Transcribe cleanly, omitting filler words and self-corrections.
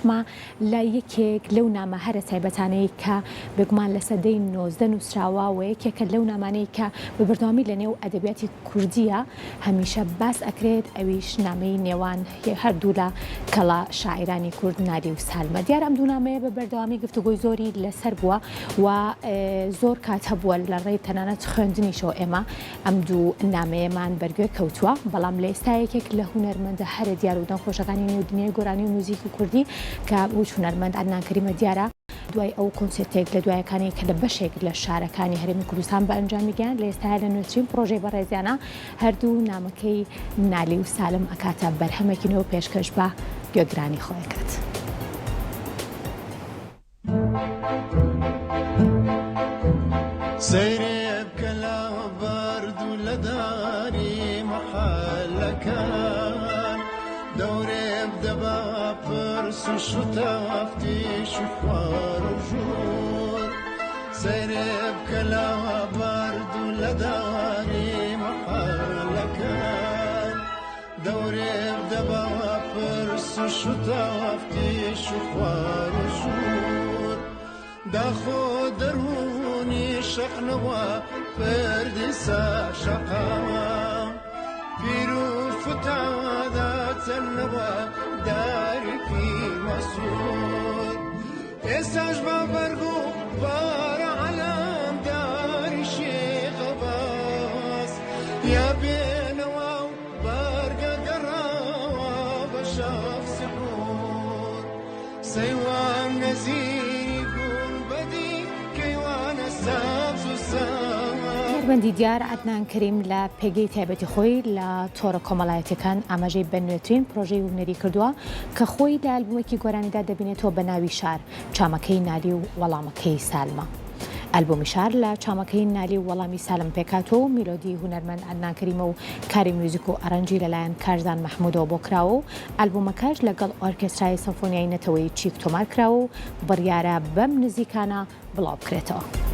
ئەچمە لە یەکێک لەو نامە هەرە تایبەتانەی کە بێگومان لە سەدەی 19 نووسراوە و یەکێکە لەو نامانەی کە بە بەردەوامی لە نێو ئەدەبیاتی کوردیە هەمیشە باس ئەکرێت ئەویش نامەی نێوان هەردوو لە کەڵا شاعیرانی کورد نالی و سالمە. دیارە ئەم دوو نامەیە بە بەردەوامی گفتوگۆی زۆری لەسەر بووە و زۆر کات هەبووە لە ڕێی تەنانەت خوێندنیشەوە ئێمە ئەم دوو نامەیەمان بەرگوێ کەوتووە، بەڵام لە ئێستا یەکێک لە هونەرمەندە هەرە دیار و دەنگخۆشەکانی نێودنیای گۆرانی و موزیکی کوردی کە وش هونەرمەند عەدنان کەریمە دیارە دوای ئەو کۆنسێرتێک لە دوایەکانی کە لە بەشێک لە شارەکانی هەرێمی کوردستان بە ئەنجامی گەیاند لە ئێستا لە نوێترین پرۆژەی بەڕێزیانە هەردوو نامەکەی نالی و سالم ئەکاتە بەرهەمێکینەوە پێشکەش بە گوێگرانی خۆیەکەت. سيرب كلا برد لداري محلكان دوري بدبا برس شطافتي شفار وجور سيرب كلا برد لداري محلكان دوري بدبا برس شطافتي شفار وجور داخو دروني شقنوا فردسا شقاوا بيرو فتادا تنوا داري في مسور إساج بابرغو بار علام داري شيخ باس يا بينوا بارقا قراوا بشاف سحور سيوان نزير بەندی دیار عەدنان کەریم لە پێگەی تایبەتی خۆی لە تۆڕە کۆمەڵایەتیەکان ئاماژەی بە نوێترین پرۆژەی هونەری کردووە کە خۆی لە ئەلبومێکی گۆرانیدا دەبینێتەوە بە ناوی شار چامەکەی نالی و وەڵامەکەی سالمە. ئەلبومی شار لە چامەکەی نالی و وەڵامی سالم پێکاتەوە و میلۆدی هونەرمەند عەدنان کەریمە و کاری میوزیک و ئەرەنجی لەلایەن کارزان مەحموودەوە بۆ کراوە و ئەلبومەکەش لەگەڵ ئۆرکێسترای سەمفۆنیای نەتەوەی چیک تۆمار کراوە و بڕیارە بەم نزیکانە بڵاو بکرێتەوە.